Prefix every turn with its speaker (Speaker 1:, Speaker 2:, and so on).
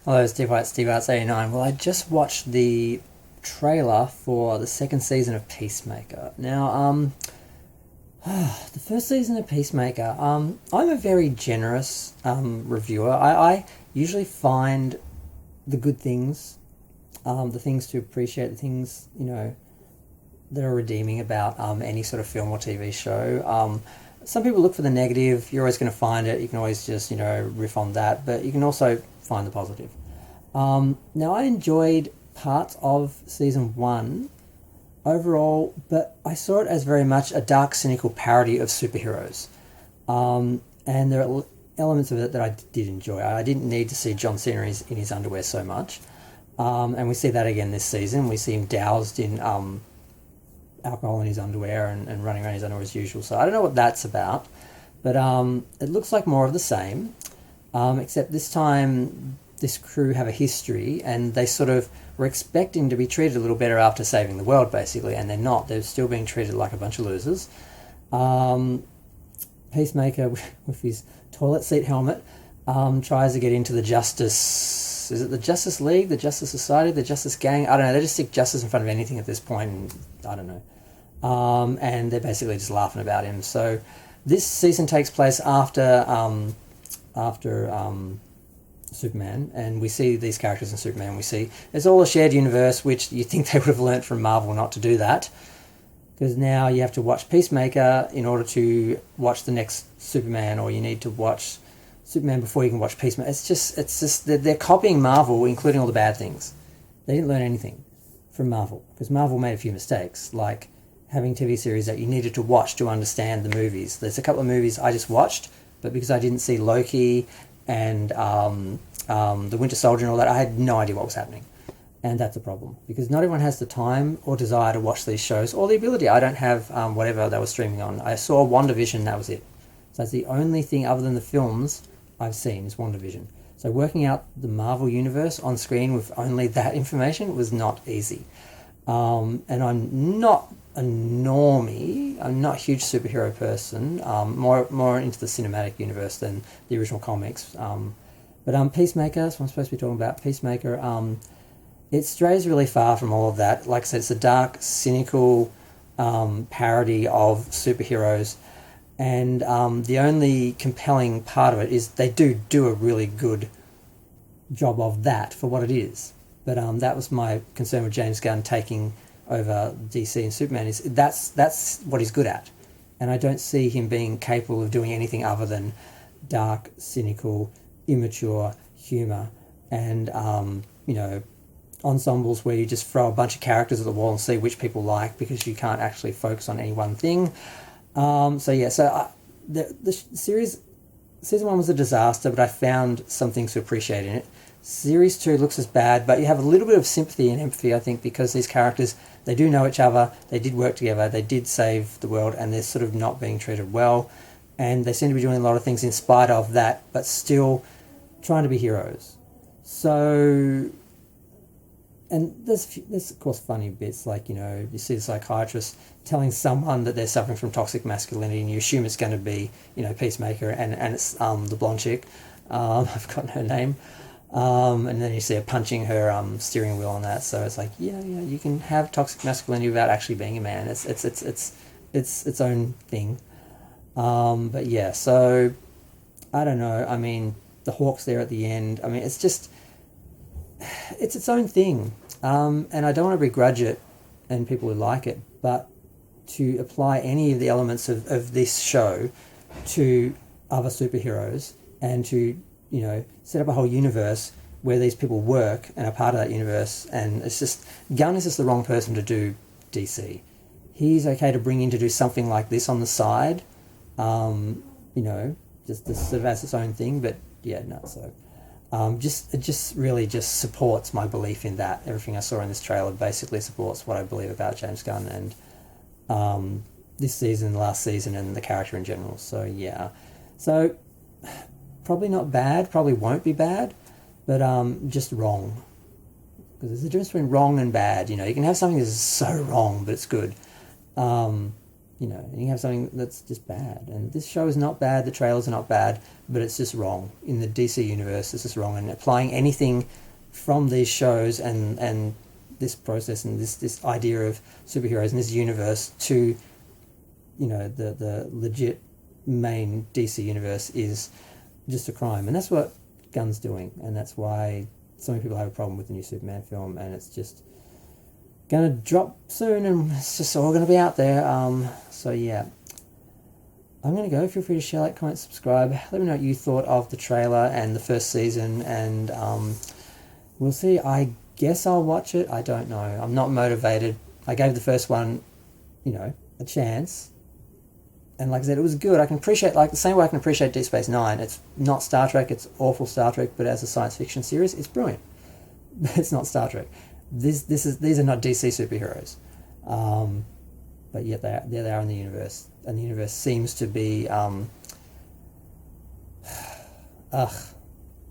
Speaker 1: Hello, Steve Arts 89. Well, I just watched the trailer for the second season of Peacemaker. Now, the first season of Peacemaker, I'm a very generous reviewer. I usually find the good things, the things to appreciate, the things, that are redeeming about any sort of film or TV show. Some people look for the negative. You're always going to find it. You can always just, riff on that, but you can also find the positive. Now, I enjoyed parts of season one overall, but I saw it as very much a dark, cynical parody of superheroes. And there are elements of it that I did enjoy. I didn't need to see John Cena in his underwear so much. And we see that again this season. We see him doused in alcohol in his underwear and running around in his underwear as usual. So I don't know what that's about, but it looks like more of the same, except this time this crew have a history and they sort of were expecting to be treated a little better after saving the world, basically, and they're not. They're still being treated like a bunch of losers. Peacemaker, with his toilet seat helmet, tries to get into the Justice... Is it the Justice League, the Justice Society, the Justice Gang? I don't know. They just stick justice in front of anything at this point, and I don't know. And they're basically just laughing about him. So this season takes place after Superman, and we see these characters in Superman. We see it's all a shared universe, which you think they would have learnt from Marvel not to do that, because now you have to watch Peacemaker in order to watch the next Superman, or you need to watch Superman before you can watch Peacemaker. It's just they're copying Marvel, including all the bad things. They didn't learn anything from Marvel, because Marvel made a few mistakes, like having TV series that you needed to watch to understand the movies. There's a couple of movies I just watched, but because I didn't see Loki and the Winter Soldier and all that, I had no idea what was happening. And that's a problem, because not everyone has the time or desire to watch these shows, or the ability. I don't have whatever they were streaming on. I saw WandaVision, that was it. So that's the only thing other than the films I've seen is WandaVision. So working out the Marvel Universe on screen with only that information was not easy. And I'm not a normie. I'm not a huge superhero person. More into the cinematic universe than the original comics. But Peacemaker, so I'm supposed to be talking about Peacemaker. It strays really far from all of that. Like I said, it's a dark, cynical parody of superheroes. And the only compelling part of it is they do a really good job of that for what it is. But that was my concern with James Gunn taking over DC and Superman, is that's what he's good at. And I don't see him being capable of doing anything other than dark, cynical, immature humour and, ensembles where you just throw a bunch of characters at the wall and see which people like, because you can't actually focus on any one thing. The series, season one was a disaster, but I found some things to appreciate in it. Series 2 looks as bad, but you have a little bit of sympathy and empathy, I think, because these characters, they do know each other, they did work together, they did save the world, and they're sort of not being treated well. And they seem to be doing a lot of things in spite of that, but still trying to be heroes. So, and there's of course funny bits, like, you see the psychiatrist telling someone that they're suffering from toxic masculinity, and you assume it's going to be, Peacemaker, and it's the blonde chick. I've forgotten her name. And then you see her punching her steering wheel on that. So it's like, yeah, you can have toxic masculinity without actually being a man. It's its own thing. But yeah, so I don't know. I mean, the Hawk's there at the end. I mean, it's its own thing. And I don't want to begrudge it and people who like it, but to apply any of the elements of this show to other superheroes and to, set up a whole universe where these people work and are part of that universe, and it's just, Gunn is just the wrong person to do DC. He's okay to bring in to do something like this on the side, just sort of as its own thing, but yeah, not so. It just really just supports my belief in that. Everything I saw in this trailer basically supports what I believe about James Gunn and this season, last season, and the character in general. So yeah, so probably not bad, probably won't be bad, but just wrong. Because there's a difference between wrong and bad. You can have something that's so wrong, but it's good. and you have something that's just bad. And this show is not bad, the trailers are not bad, but it's just wrong. In the DC universe, it's just wrong. And applying anything from these shows and this process and this idea of superheroes in this universe to, the legit main DC universe is just a crime. And that's what Gunn's doing. And that's why so many people have a problem with the new Superman film, and it's just gonna drop soon, and it's just all gonna be out there. So yeah, I'm gonna go. Feel free to share, like, comment, subscribe. Let me know what you thought of the trailer and the first season, and we'll see. I guess I'll watch it. I don't know. I'm not motivated. I gave the first one, a chance, and like I said, it was good. I can appreciate, like the same way I can appreciate Deep Space Nine. It's not Star Trek. It's awful Star Trek, but as a science fiction series, it's brilliant. It's not Star Trek. These are not DC superheroes, but yet they are in the universe, and the universe seems to be